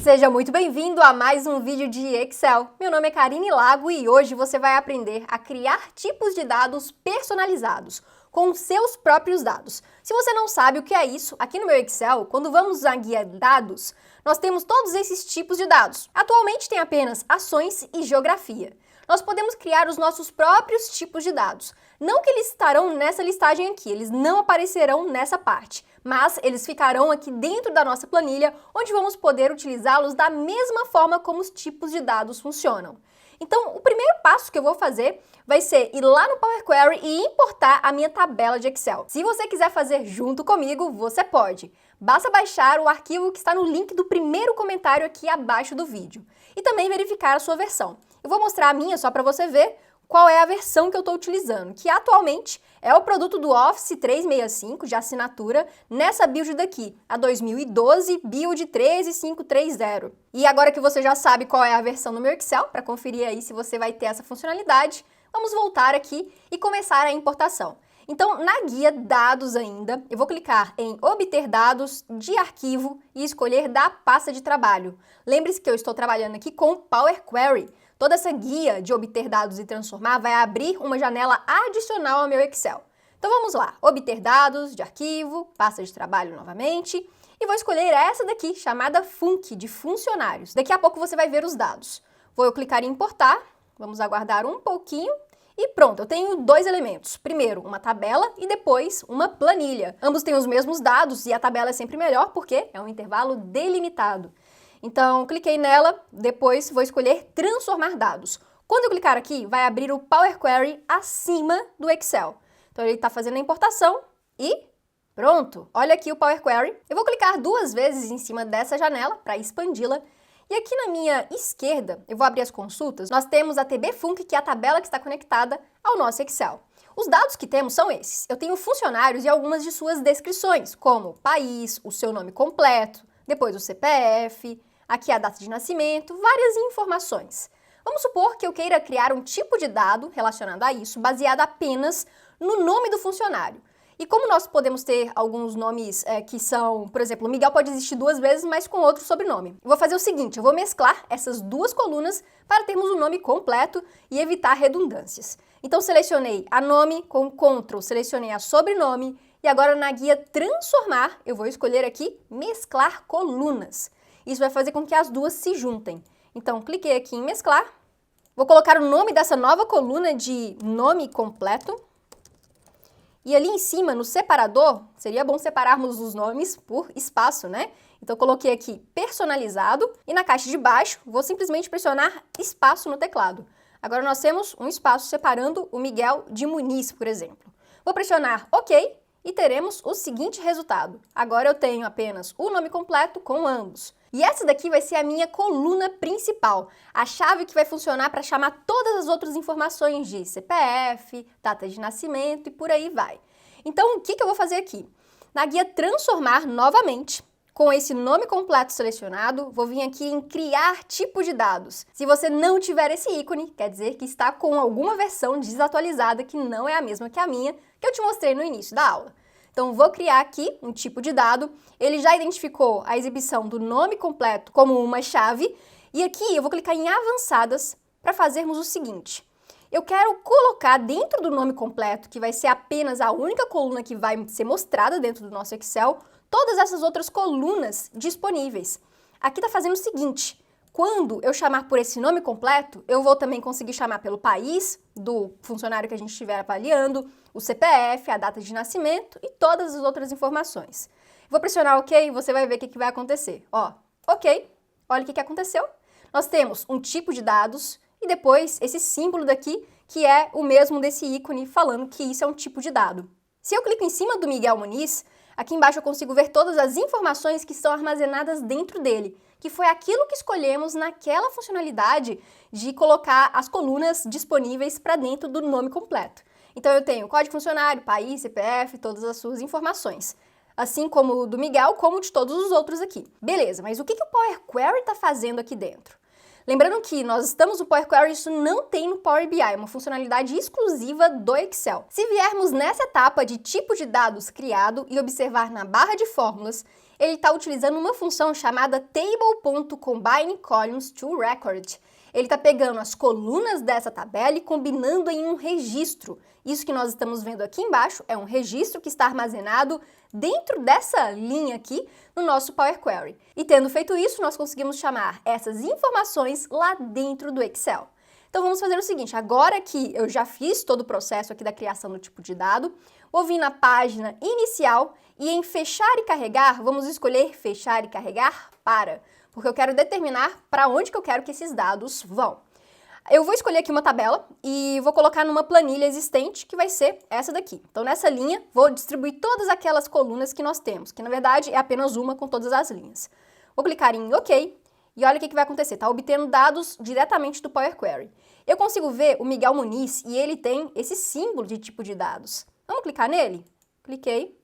Seja muito bem-vindo a mais um vídeo de Excel. Meu nome é Karine Lago e hoje você vai aprender a criar tipos de dados personalizados com os seus próprios dados. Se você não sabe o que é isso, aqui no meu Excel, quando vamos à guia Dados, nós temos todos esses tipos de dados. Atualmente tem apenas ações e geografia. Nós podemos criar os nossos próprios tipos de dados. Não que eles estarão nessa listagem aqui, eles não aparecerão nessa parte, mas eles ficarão aqui dentro da nossa planilha, onde vamos poder utilizá-los da mesma forma como os tipos de dados funcionam. Então, o primeiro passo que eu vou fazer vai ser ir lá no Power Query e importar a minha tabela de Excel. Se você quiser fazer junto comigo, você pode. Basta baixar o arquivo que está no link do primeiro comentário aqui abaixo do vídeo. E também verificar a sua versão. Eu vou mostrar a minha só para você ver qual é a versão que eu estou utilizando, que atualmente é o produto do Office 365 de assinatura, nessa build daqui, a 2012 Build 13530. E agora que você já sabe qual é a versão do meu Excel, para conferir aí se você vai ter essa funcionalidade, vamos voltar aqui e começar a importação. Então, na guia Dados ainda, eu vou clicar em Obter Dados de Arquivo e escolher da pasta de trabalho. Lembre-se que eu estou trabalhando aqui com Power Query. Toda essa guia de obter dados e transformar vai abrir uma janela adicional ao meu Excel. Então vamos lá, obter dados de arquivo, pasta de trabalho novamente, e vou escolher essa daqui, chamada Func, de funcionários. Daqui a pouco você vai ver os dados. Vou clicar em importar, vamos aguardar um pouquinho, e pronto, eu tenho dois elementos. Primeiro, uma tabela e depois uma planilha. Ambos têm os mesmos dados e a tabela é sempre melhor porque é um intervalo delimitado. Então, cliquei nela, depois vou escolher transformar dados. Quando eu clicar aqui, vai abrir o Power Query acima do Excel. Então, ele está fazendo a importação e pronto! Olha aqui o Power Query. Eu vou clicar duas vezes em cima dessa janela para expandi-la. E aqui na minha esquerda, eu vou abrir as consultas, nós temos a TB Func, que é a tabela que está conectada ao nosso Excel. Os dados que temos são esses. Eu tenho funcionários e algumas de suas descrições, como país, o seu nome completo, depois o CPF, aqui a data de nascimento, várias informações. Vamos supor que eu queira criar um tipo de dado relacionado a isso, baseado apenas no nome do funcionário. E como nós podemos ter alguns nomes que são, por exemplo, o Miguel pode existir duas vezes, mas com outro sobrenome. Eu vou fazer o seguinte, eu vou mesclar essas duas colunas para termos o nome completo e evitar redundâncias. Então selecionei a nome com Ctrl, selecionei a sobrenome e agora na guia transformar, eu vou escolher aqui mesclar colunas. Isso vai fazer com que as duas se juntem. Então, cliquei aqui em mesclar. Vou colocar o nome dessa nova coluna de nome completo. E ali em cima, no separador, seria bom separarmos os nomes por espaço, né? Então, coloquei aqui personalizado. E na caixa de baixo, vou simplesmente pressionar espaço no teclado. Agora nós temos um espaço separando o Miguel de Muniz, por exemplo. Vou pressionar OK e teremos o seguinte resultado. Agora eu tenho apenas o nome completo com ambos. E essa daqui vai ser a minha coluna principal, a chave que vai funcionar para chamar todas as outras informações de CPF, data de nascimento e por aí vai. Então, o que eu vou fazer aqui? Na guia transformar novamente, com esse nome completo selecionado, vou vir aqui em criar tipo de dados. Se você não tiver esse ícone, quer dizer que está com alguma versão desatualizada que não é a mesma que a minha, que eu te mostrei no início da aula. Então, vou criar aqui um tipo de dado, ele já identificou a exibição do nome completo como uma chave, e aqui eu vou clicar em avançadas para fazermos o seguinte. Eu quero colocar dentro do nome completo, que vai ser apenas a única coluna que vai ser mostrada dentro do nosso Excel, todas essas outras colunas disponíveis. Aqui está fazendo o seguinte. Quando eu chamar por esse nome completo, eu vou também conseguir chamar pelo país do funcionário que a gente estiver avaliando, o CPF, a data de nascimento e todas as outras informações. Vou pressionar OK e você vai ver o que vai acontecer. Ó, OK, olha o que aconteceu. Nós temos um tipo de dados e depois esse símbolo daqui, que é o mesmo desse ícone falando que isso é um tipo de dado. Se eu clico em cima do Miguel Muniz, aqui embaixo eu consigo ver todas as informações que estão armazenadas dentro dele, que foi aquilo que escolhemos naquela funcionalidade de colocar as colunas disponíveis para dentro do nome completo. Então eu tenho código funcionário, país, CPF, todas as suas informações. Assim como o do Miguel, como de todos os outros aqui. Beleza, mas o que o Power Query está fazendo aqui dentro? Lembrando que nós estamos no Power Query, isso não tem no Power BI, é uma funcionalidade exclusiva do Excel. Se viermos nessa etapa de tipo de dados criado e observar na barra de fórmulas, ele está utilizando uma função chamada table.combineColumns2Record. Ele está pegando as colunas dessa tabela e combinando em um registro. Isso que nós estamos vendo aqui embaixo é um registro que está armazenado dentro dessa linha aqui no nosso Power Query. E tendo feito isso, nós conseguimos chamar essas informações lá dentro do Excel. Então vamos fazer o seguinte, agora que eu já fiz todo o processo aqui da criação do tipo de dado, vou vir na página inicial e em fechar e carregar, vamos escolher fechar e carregar para, porque eu quero determinar para onde que eu quero que esses dados vão. Eu vou escolher aqui uma tabela e vou colocar numa planilha existente, que vai ser essa daqui. Então, nessa linha, vou distribuir todas aquelas colunas que nós temos, que na verdade é apenas uma com todas as linhas. Vou clicar em OK e olha o que vai acontecer. Está obtendo dados diretamente do Power Query. Eu consigo ver o Miguel Muniz e ele tem esse símbolo de tipo de dados. Vamos clicar nele? Cliquei.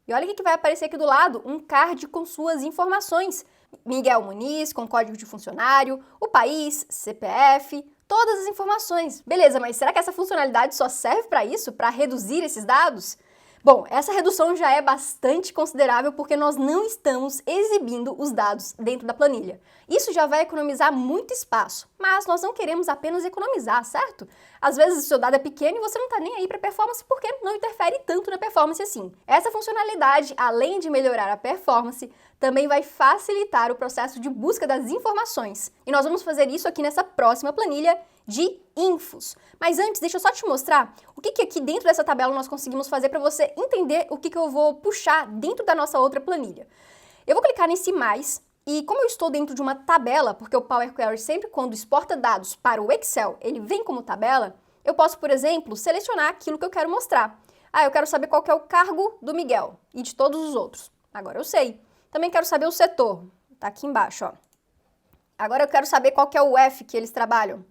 E olha o que vai aparecer aqui do lado, um card com suas informações. Miguel Muniz, com código de funcionário, o país, CPF, todas as informações. Beleza, mas será que essa funcionalidade só serve para isso, para reduzir esses dados? Bom, essa redução já é bastante considerável porque nós não estamos exibindo os dados dentro da planilha. Isso já vai economizar muito espaço, mas nós não queremos apenas economizar, certo? Às vezes o seu dado é pequeno e você não está nem aí para performance porque não interfere tanto na performance assim. Essa funcionalidade, além de melhorar a performance, também vai facilitar o processo de busca das informações. E nós vamos fazer isso aqui nessa próxima planilha de infos. Mas antes, deixa eu só te mostrar o que aqui dentro dessa tabela nós conseguimos fazer para você entender o que eu vou puxar dentro da nossa outra planilha. Eu vou clicar nesse mais e como eu estou dentro de uma tabela, porque o Power Query sempre quando exporta dados para o Excel, ele vem como tabela, eu posso, por exemplo, selecionar aquilo que eu quero mostrar. Eu quero saber qual que é o cargo do Miguel e de todos os outros. Agora eu sei. Também quero saber o setor. Tá aqui embaixo, ó. Agora eu quero saber qual que é o F que eles trabalham.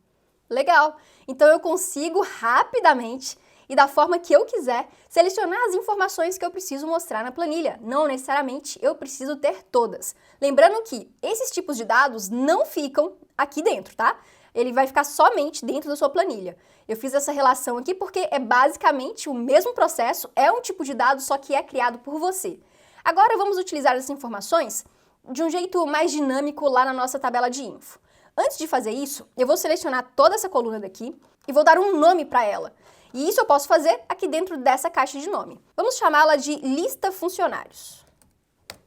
Legal! Então eu consigo rapidamente e da forma que eu quiser selecionar as informações que eu preciso mostrar na planilha. Não necessariamente eu preciso ter todas. Lembrando que esses tipos de dados não ficam aqui dentro, tá? Ele vai ficar somente dentro da sua planilha. Eu fiz essa relação aqui porque é basicamente o mesmo processo, é um tipo de dado, só que é criado por você. Agora vamos utilizar essas informações de um jeito mais dinâmico lá na nossa tabela de info. Antes de fazer isso, eu vou selecionar toda essa coluna daqui e vou dar um nome para ela. E isso eu posso fazer aqui dentro dessa caixa de nome. Vamos chamá-la de lista funcionários.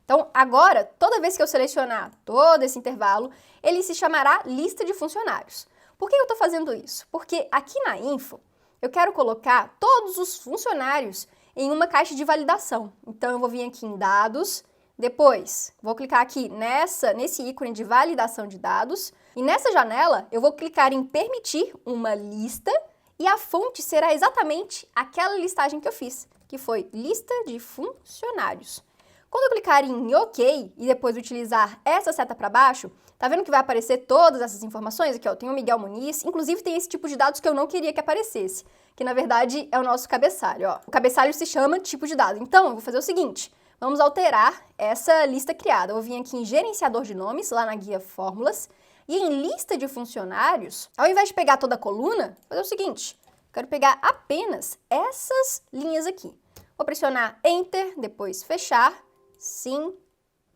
Então, agora, toda vez que eu selecionar todo esse intervalo, ele se chamará lista de funcionários. Por que eu estou fazendo isso? Porque aqui na info, eu quero colocar todos os funcionários em uma caixa de validação. Então, eu vou vir aqui em dados, depois vou clicar aqui nesse ícone de validação de dados, e nessa janela eu vou clicar em permitir uma lista, e a fonte será exatamente aquela listagem que eu fiz, que foi lista de funcionários. Quando eu clicar em OK e depois utilizar essa seta para baixo, tá vendo que vai aparecer todas essas informações? Aqui, ó, tem o Miguel Muniz, inclusive tem esse tipo de dados que eu não queria que aparecesse, que na verdade é o nosso cabeçalho, ó. O cabeçalho se chama tipo de dado. Então, eu vou fazer o seguinte, vamos alterar essa lista criada. Eu vou vir aqui em gerenciador de nomes, lá na guia fórmulas, e em lista de funcionários, ao invés de pegar toda a coluna, vou fazer o seguinte, eu quero pegar apenas essas linhas aqui. Vou pressionar Enter, depois fechar, sim,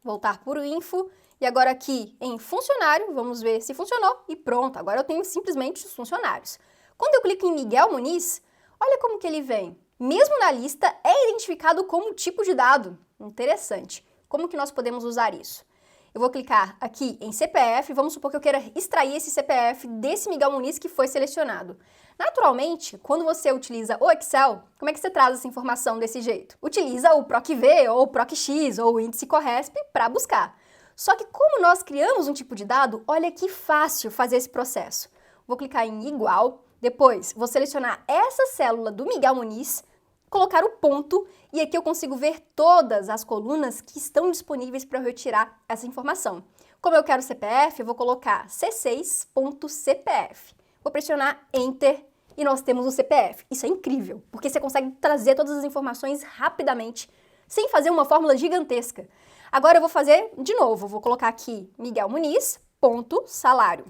voltar para o info, e agora aqui em funcionário, vamos ver se funcionou, e pronto, agora eu tenho simplesmente os funcionários. Quando eu clico em Miguel Muniz, olha como que ele vem. Mesmo na lista, é identificado como tipo de dado. Interessante. Como que nós podemos usar isso? Eu vou clicar aqui em CPF, vamos supor que eu queira extrair esse CPF desse Miguel Muniz que foi selecionado. Naturalmente, quando você utiliza o Excel, como é que você traz essa informação desse jeito? Utiliza o PROC-V ou o PROC-X ou o índice CORRESP para buscar. Só que como nós criamos um tipo de dado, olha que fácil fazer esse processo. Vou clicar em igual, depois vou selecionar essa célula do Miguel Muniz, colocar o ponto e aqui eu consigo ver todas as colunas que estão disponíveis para eu retirar essa informação. Como eu quero CPF, eu vou colocar C6.CPF. Vou pressionar Enter e nós temos o CPF. Isso é incrível, porque você consegue trazer todas as informações rapidamente, sem fazer uma fórmula gigantesca. Agora eu vou fazer de novo, vou colocar aqui Miguel Muniz, ponto, salário.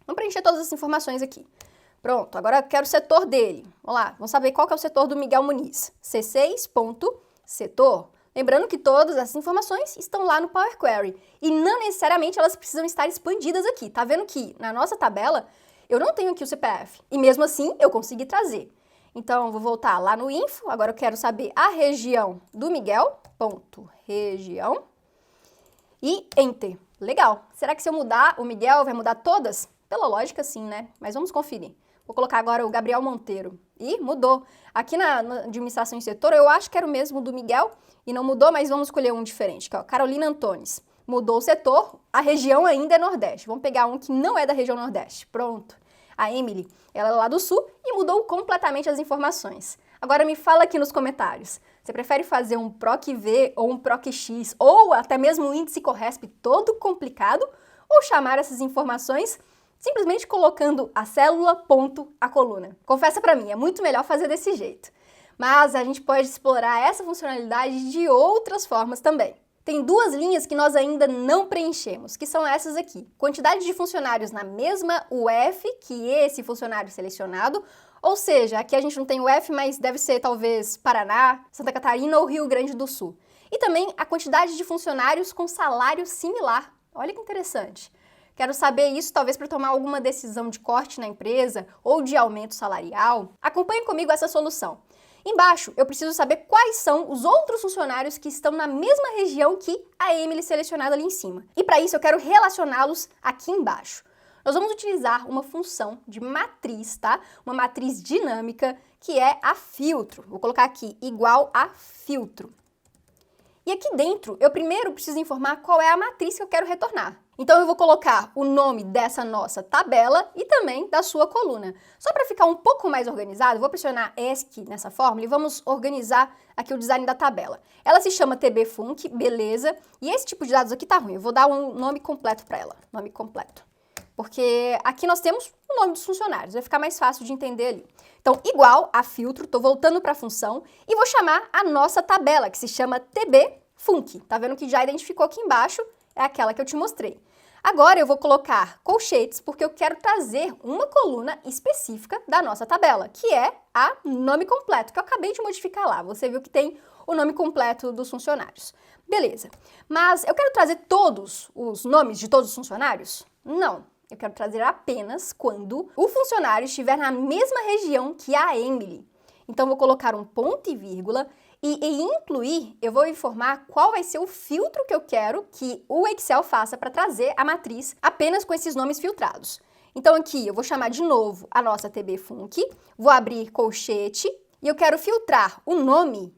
Vamos preencher todas as informações aqui. Pronto, agora eu quero o setor dele. Vamos lá, vamos saber qual que é o setor do Miguel Muniz. C6.setor. Lembrando que todas essas informações estão lá no Power Query e não necessariamente elas precisam estar expandidas aqui. Tá vendo que na nossa tabela eu não tenho aqui o CPF e mesmo assim eu consegui trazer. Então, vou voltar lá no info, agora eu quero saber a região do Miguel, ponto, região, e Enter. Legal. Será que se eu mudar o Miguel vai mudar todas? Pela lógica, sim, né? Mas vamos conferir. Vou colocar agora o Gabriel Monteiro. E mudou. Aqui na administração em setor, eu acho que era o mesmo do Miguel e não mudou, mas vamos escolher um diferente, que é o Carolina Antunes. Mudou o setor, a região ainda é Nordeste. Vamos pegar um que não é da região Nordeste. Pronto. A Emily, ela é lá do Sul e mudou completamente as informações. Agora me fala aqui nos comentários. Você prefere fazer um PROC-V ou um PROC-X ou até mesmo um índice CORRESP todo complicado ou chamar essas informações simplesmente colocando a célula, ponto, a coluna? Confessa pra mim, é muito melhor fazer desse jeito. Mas a gente pode explorar essa funcionalidade de outras formas também. Tem duas linhas que nós ainda não preenchemos, que são essas aqui. Quantidade de funcionários na mesma UF que esse funcionário selecionado, ou seja, aqui a gente não tem UF, mas deve ser talvez Paraná, Santa Catarina ou Rio Grande do Sul. E também a quantidade de funcionários com salário similar. Olha que interessante. Quero saber isso talvez para tomar alguma decisão de corte na empresa ou de aumento salarial. Acompanhe comigo essa solução. Embaixo, eu preciso saber quais são os outros funcionários que estão na mesma região que a Emily selecionada ali em cima. E para isso eu quero relacioná-los aqui embaixo. Nós vamos utilizar uma função de matriz, tá? Uma matriz dinâmica que é a filtro. Vou colocar aqui igual a filtro. E aqui dentro, eu primeiro preciso informar qual é a matriz que eu quero retornar. Então, eu vou colocar o nome dessa nossa tabela e também da sua coluna. Só para ficar um pouco mais organizado, vou pressionar ESC nessa fórmula e vamos organizar aqui o design da tabela. Ela se chama TBFunc, beleza, e esse tipo de dados aqui tá ruim. Eu vou dar um nome completo para ela, nome completo. Porque aqui nós temos o nome dos funcionários, vai ficar mais fácil de entender ali. Então, igual a filtro, estou voltando para a função e vou chamar a nossa tabela, que se chama TBFunc. Tá vendo que já identificou aqui embaixo? É aquela que eu te mostrei. Agora eu vou colocar colchetes porque eu quero trazer uma coluna específica da nossa tabela, que é a nome completo, que eu acabei de modificar lá. Você viu que tem o nome completo dos funcionários. Beleza. Mas eu quero trazer todos os nomes de todos os funcionários? Não. Eu quero trazer apenas quando o funcionário estiver na mesma região que a Emily. Então, vou colocar um ponto e vírgula e em incluir, eu vou informar qual vai ser o filtro que eu quero que o Excel faça para trazer a matriz apenas com esses nomes filtrados. Então, aqui eu vou chamar de novo a nossa TBFunc, vou abrir colchete e eu quero filtrar o nome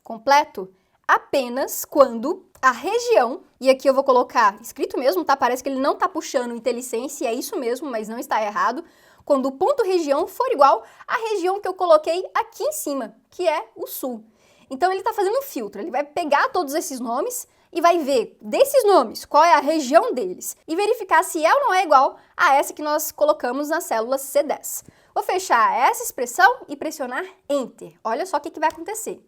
completo apenas quando a região, e aqui eu vou colocar escrito mesmo, tá? Parece que ele não tá puxando IntelliSense, é isso mesmo, mas não está errado. Quando o ponto região for igual à região que eu coloquei aqui em cima, que é o sul. Então ele tá fazendo um filtro, ele vai pegar todos esses nomes e vai ver desses nomes qual é a região deles e verificar se é ou não é igual a essa que nós colocamos na célula C10. Vou fechar essa expressão e pressionar Enter. Olha só o que vai acontecer.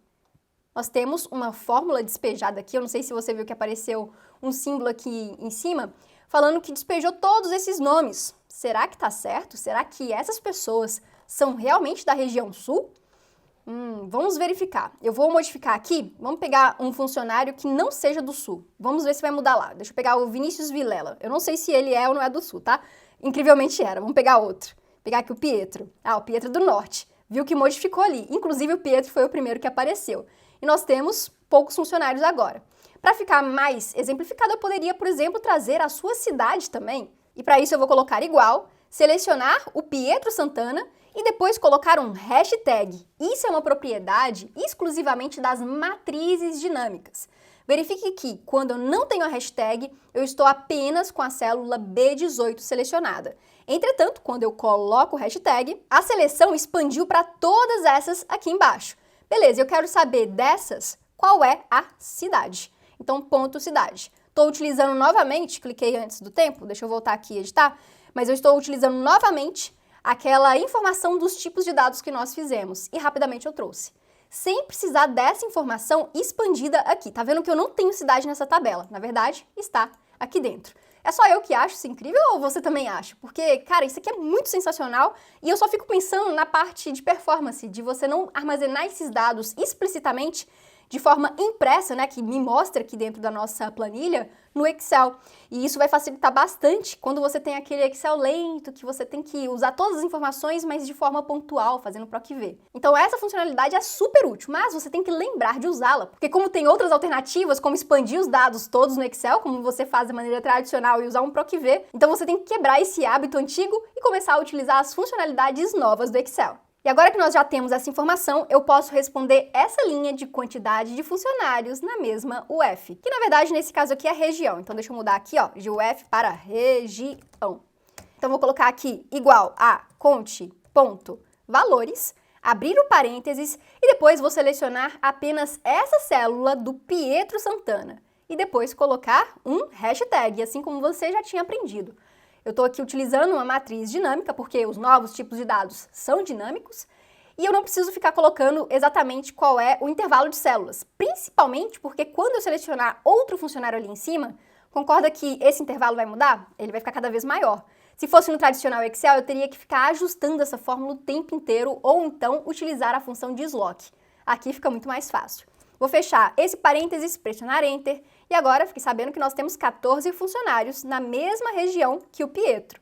Nós temos uma fórmula despejada aqui, eu não sei se você viu que apareceu um símbolo aqui em cima, falando que despejou todos esses nomes. Será que tá certo? Será que essas pessoas são realmente da região sul? Vamos verificar. Eu vou modificar aqui, vamos pegar um funcionário que não seja do sul. Vamos ver se vai mudar lá. Deixa eu pegar o Vinícius Vilela. Eu não sei se ele é ou não é do sul, tá? Incrivelmente era. Vamos pegar outro. Pegar aqui o Pietro. O Pietro do norte. Viu que modificou ali. Inclusive o Pietro foi o primeiro que apareceu. E nós temos poucos funcionários agora. Para ficar mais exemplificado, eu poderia, por exemplo, trazer a sua cidade também. E para isso eu vou colocar igual, selecionar o Pietro Santana e depois colocar um hashtag. Isso é uma propriedade exclusivamente das matrizes dinâmicas. Verifique que, quando eu não tenho a hashtag, eu estou apenas com a célula B18 selecionada. Entretanto, quando eu coloco o hashtag, a seleção expandiu para todas essas aqui embaixo. Beleza, eu quero saber dessas qual é a cidade. Então, ponto cidade. Estou utilizando novamente, cliquei antes do tempo, deixa eu voltar aqui e editar, mas eu estou utilizando novamente aquela informação dos tipos de dados que nós fizemos e rapidamente eu trouxe. Sem precisar dessa informação expandida aqui. Tá vendo que eu não tenho cidade nessa tabela? Na verdade, está aqui dentro. É só eu que acho isso incrível ou você também acha? Porque, cara, isso aqui é muito sensacional e eu só fico pensando na parte de performance, de você não armazenar esses dados explicitamente de forma impressa, né, que me mostra aqui dentro da nossa planilha, no Excel. E isso vai facilitar bastante quando você tem aquele Excel lento, que você tem que usar todas as informações, mas de forma pontual, fazendo PROC-V. Então essa funcionalidade é super útil, mas você tem que lembrar de usá-la, porque como tem outras alternativas, como expandir os dados todos no Excel, como você faz de maneira tradicional e usar um PROC-V, então você tem que quebrar esse hábito antigo e começar a utilizar as funcionalidades novas do Excel. E agora que nós já temos essa informação, eu posso responder essa linha de quantidade de funcionários na mesma UF, que na verdade nesse caso aqui é região. Então deixa eu mudar aqui, ó, de UF para região. Então vou colocar aqui igual a conte.valores, abrir o parênteses e depois vou selecionar apenas essa célula do Pietro Santana e depois colocar um hashtag, assim como você já tinha aprendido. Eu estou aqui utilizando uma matriz dinâmica, porque os novos tipos de dados são dinâmicos, e eu não preciso ficar colocando exatamente qual é o intervalo de células, principalmente porque quando eu selecionar outro funcionário ali em cima, concorda que esse intervalo vai mudar? Ele vai ficar cada vez maior. Se fosse no tradicional Excel, eu teria que ficar ajustando essa fórmula o tempo inteiro, ou então utilizar a função de slot. Aqui fica muito mais fácil. Vou fechar esse parênteses, pressionar Enter, e agora fiquei sabendo que nós temos 14 funcionários na mesma região que o Pietro.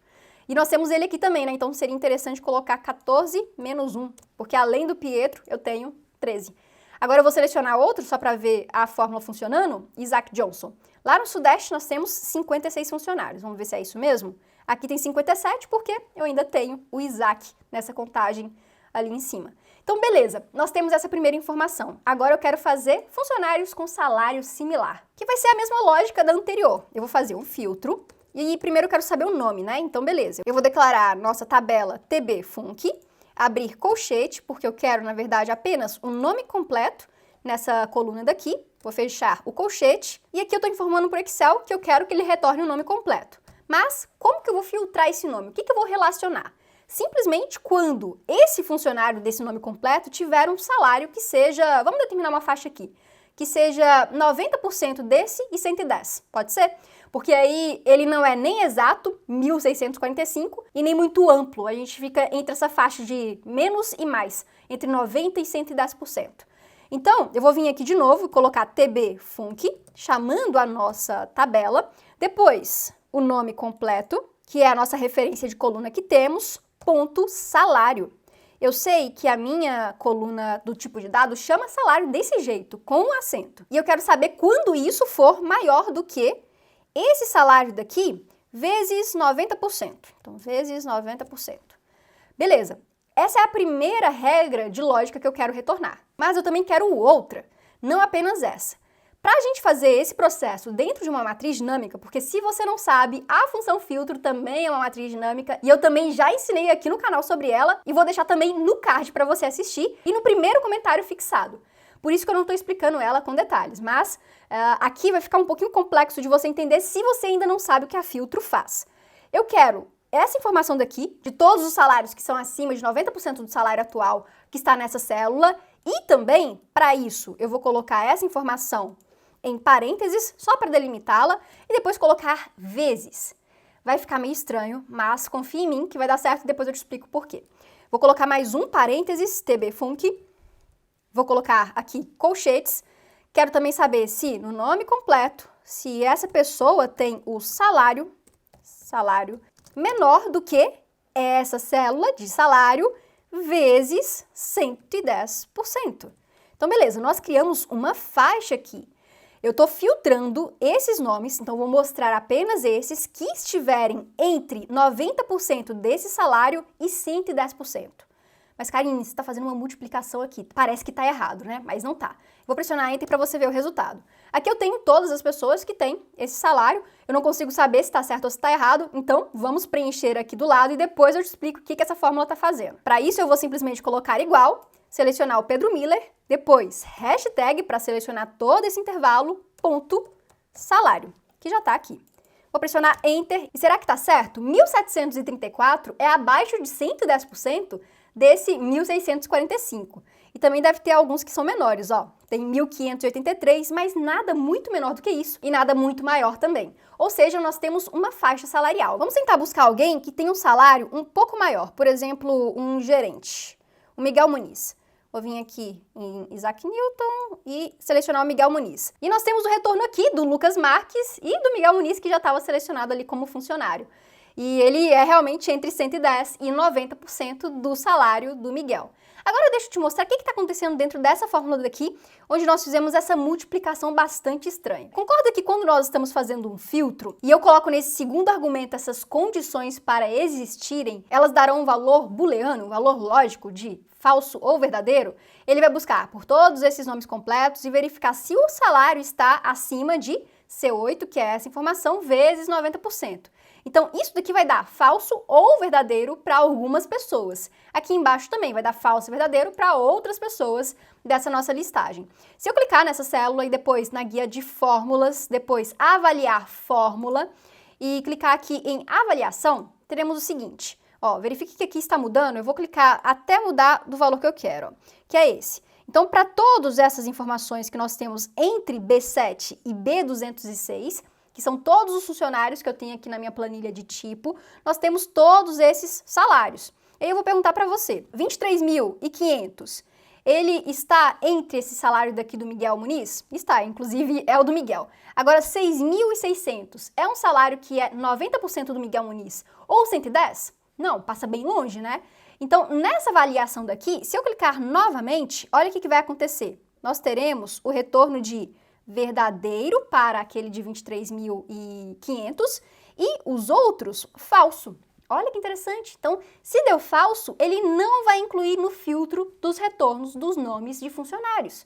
E nós temos ele aqui também, né? Então seria interessante colocar 14 menos 1, porque além do Pietro eu tenho 13. Agora eu vou selecionar outro só para ver a fórmula funcionando, Isaac Johnson. Lá no Sudeste nós temos 56 funcionários, vamos ver se é isso mesmo? Aqui tem 57 porque eu ainda tenho o Isaac nessa contagem ali em cima. Então, beleza, nós temos essa primeira informação. Agora eu quero fazer funcionários com salário similar, que vai ser a mesma lógica da anterior. Eu vou fazer um filtro e primeiro eu quero saber o nome, né? Então, beleza. Eu vou declarar nossa tabela tbfunc, abrir colchete, porque eu quero, na verdade, apenas o nome completo nessa coluna daqui. Vou fechar o colchete e aqui eu estou informando para o Excel que eu quero que ele retorne o nome completo. Mas como que eu vou filtrar esse nome? O que eu vou relacionar? Simplesmente quando esse funcionário desse nome completo tiver um salário que seja, vamos determinar uma faixa aqui, que seja 90% desse e 110, pode ser? Porque aí ele não é nem exato, 1.645, e nem muito amplo, a gente fica entre essa faixa de menos e mais, entre 90% e 110%. Então, eu vou vir aqui de novo e colocar tbfunc, chamando a nossa tabela, depois o nome completo, que é a nossa referência de coluna que temos, ponto salário. Eu sei que a minha coluna do tipo de dado chama salário desse jeito, com um acento. E eu quero saber quando isso for maior do que esse salário daqui vezes 90%. Então, vezes 90%. Beleza. Essa é a primeira regra de lógica que eu quero retornar. Mas eu também quero outra, não apenas essa. Para a gente fazer esse processo dentro de uma matriz dinâmica, porque se você não sabe, a função filtro também é uma matriz dinâmica e eu também já ensinei aqui no canal sobre ela e vou deixar também no card para você assistir e no primeiro comentário fixado. Por isso que eu não estou explicando ela com detalhes, mas aqui vai ficar um pouquinho complexo de você entender se você ainda não sabe o que a filtro faz. Eu quero essa informação daqui, de todos os salários que são acima de 90% do salário atual que está nessa célula e também, para isso, eu vou colocar essa informação em parênteses, só para delimitá-la, e depois colocar vezes. Vai ficar meio estranho, mas confia em mim que vai dar certo e depois eu te explico por quê. Vou colocar mais um parênteses, tbfunc, vou colocar aqui colchetes, quero também saber se no nome completo, se essa pessoa tem o salário menor do que essa célula de salário vezes 110%. Então, beleza, nós criamos uma faixa aqui. Eu estou filtrando esses nomes, então vou mostrar apenas esses que estiverem entre 90% desse salário e 110%. Mas, Karine, você está fazendo uma multiplicação aqui. Parece que está errado, né? Mas não tá. Vou pressionar Enter para você ver o resultado. Aqui eu tenho todas as pessoas que têm esse salário. Eu não consigo saber se está certo ou se está errado, então vamos preencher aqui do lado e depois eu te explico o que essa fórmula está fazendo. Para isso, eu vou simplesmente colocar igual, selecionar o Pedro Miller, depois hashtag para selecionar todo esse intervalo, ponto salário, que já está aqui. Vou pressionar Enter e será que está certo? 1.734 é abaixo de 110% desse 1.645. E também deve ter alguns que são menores, ó. Tem 1.583, mas nada muito menor do que isso e nada muito maior também. Ou seja, nós temos uma faixa salarial. Vamos tentar buscar alguém que tenha um salário um pouco maior. Por exemplo, um gerente, o Miguel Muniz. Vou vir aqui em Isaac Newton e selecionar o Miguel Muniz. E nós temos o retorno aqui do Lucas Marques e do Miguel Muniz, que já estava selecionado ali como funcionário. E ele é realmente entre 110% e 90% do salário do Miguel. Agora deixa eu te mostrar o que está acontecendo dentro dessa fórmula daqui, onde nós fizemos essa multiplicação bastante estranha. Concorda que quando nós estamos fazendo um filtro, e eu coloco nesse segundo argumento essas condições para existirem, elas darão um valor booleano, um valor lógico de falso ou verdadeiro? Ele vai buscar por todos esses nomes completos e verificar se o salário está acima de C8, que é essa informação, vezes 90%. Então, isso daqui vai dar falso ou verdadeiro para algumas pessoas. Aqui embaixo também vai dar falso e verdadeiro para outras pessoas dessa nossa listagem. Se eu clicar nessa célula e depois na guia de fórmulas, depois avaliar fórmula e clicar aqui em avaliação, teremos o seguinte. Ó, verifique que aqui está mudando, eu vou clicar até mudar do valor que eu quero, ó, que é esse. Então, para todas essas informações que nós temos entre B7 e B206, que são todos os funcionários que eu tenho aqui na minha planilha de tipo, nós temos todos esses salários. E aí eu vou perguntar para você, 23.500, ele está entre esse salário daqui do Miguel Muniz? Está, inclusive é o do Miguel. Agora, 6.600 é um salário que é 90% do Miguel Muniz ou 110? Não, passa bem longe, né? Então, nessa avaliação daqui, se eu clicar novamente, olha o que vai acontecer. Nós teremos o retorno de verdadeiro para aquele de 23.500 e os outros falso. Olha que interessante. Então, se deu falso, ele não vai incluir no filtro dos retornos dos nomes de funcionários.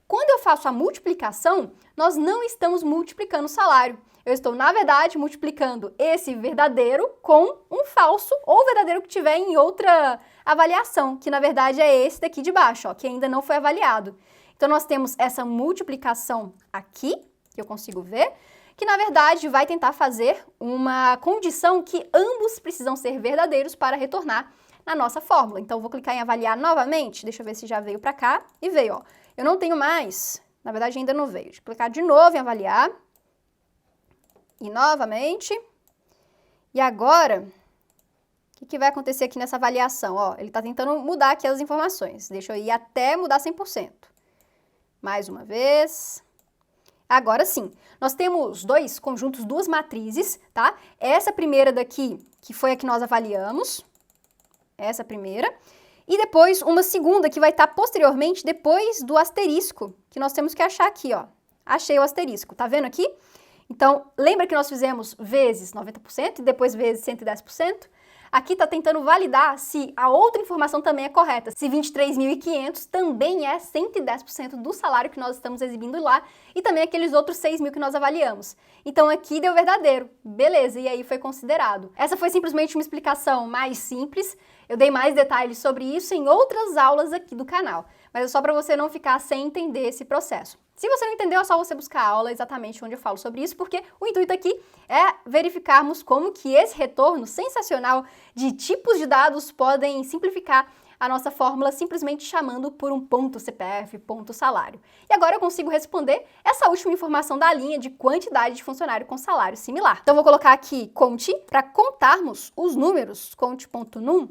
Quando eu faço a multiplicação, nós não estamos multiplicando o salário. Eu estou, na verdade, multiplicando esse verdadeiro com um falso ou verdadeiro que tiver em outra avaliação, que na verdade é esse daqui de baixo, ó, que ainda não foi avaliado. Então, nós temos essa multiplicação aqui, que eu consigo ver, que na verdade vai tentar fazer uma condição que ambos precisam ser verdadeiros para retornar na nossa fórmula. Então, vou clicar em avaliar novamente, deixa eu ver se já veio para cá, e veio, ó. Eu não tenho mais, na verdade ainda não veio. Deixa eu clicar de novo em avaliar, e novamente, e agora, o que vai acontecer aqui nessa avaliação? Ó, ele está tentando mudar aqui as informações, deixa eu ir até mudar 100%. Mais uma vez. Agora sim, nós temos dois conjuntos, duas matrizes, tá? Essa primeira daqui, que foi a que nós avaliamos, essa primeira, e depois uma segunda que vai estar posteriormente depois do asterisco, que nós temos que achar aqui, ó. Achei o asterisco, tá vendo aqui? Então, lembra que nós fizemos vezes 90% e depois vezes 110%? Aqui está tentando validar se a outra informação também é correta, se 23.500 também é 110% do salário que nós estamos exibindo lá e também aqueles outros 6.000 que nós avaliamos. Então aqui deu verdadeiro, beleza, e aí foi considerado. Essa foi simplesmente uma explicação mais simples, eu dei mais detalhes sobre isso em outras aulas aqui do canal, mas é só para você não ficar sem entender esse processo. Se você não entendeu, é só você buscar a aula exatamente onde eu falo sobre isso, porque o intuito aqui é verificarmos como que esse retorno sensacional de tipos de dados podem simplificar a nossa fórmula simplesmente chamando por um ponto CPF, ponto salário. E agora eu consigo responder essa última informação da linha de quantidade de funcionário com salário similar. Então vou colocar aqui conte para contarmos os números, conte.num,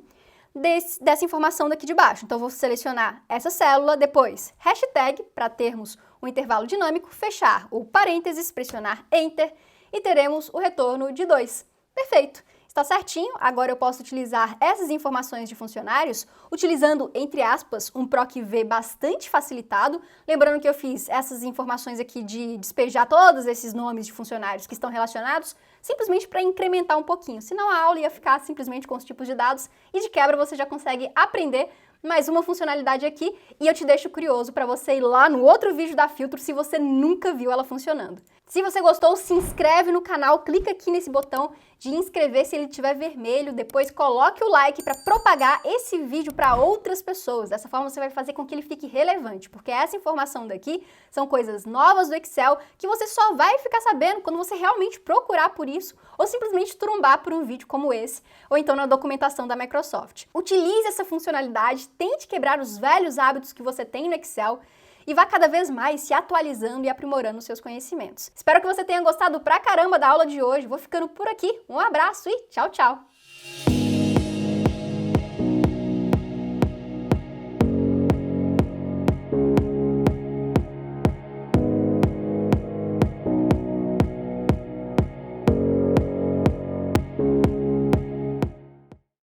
dessa informação daqui de baixo. Então vou selecionar essa célula, depois hashtag para termos um intervalo dinâmico, fechar o parênteses, pressionar Enter e teremos o retorno de 2. Perfeito! Está certinho, agora eu posso utilizar essas informações de funcionários utilizando, entre aspas, um PROC-V bastante facilitado. Lembrando que eu fiz essas informações aqui de despejar todos esses nomes de funcionários que estão relacionados simplesmente para incrementar um pouquinho, senão a aula ia ficar simplesmente com os tipos de dados e de quebra você já consegue aprender mais uma funcionalidade aqui e eu te deixo curioso para você ir lá no outro vídeo da Filtro se você nunca viu ela funcionando. Se você gostou, se inscreve no canal, clica aqui nesse botão de inscrever se ele estiver vermelho, depois coloque o like para propagar esse vídeo para outras pessoas. Dessa forma você vai fazer com que ele fique relevante, porque essa informação daqui são coisas novas do Excel que você só vai ficar sabendo quando você realmente procurar por isso ou simplesmente trombar por um vídeo como esse, ou então na documentação da Microsoft. Utilize essa funcionalidade, tente quebrar os velhos hábitos que você tem no Excel e vá cada vez mais se atualizando e aprimorando os seus conhecimentos. Espero que você tenha gostado pra caramba da aula de hoje. Vou ficando por aqui. Um abraço e tchau, tchau!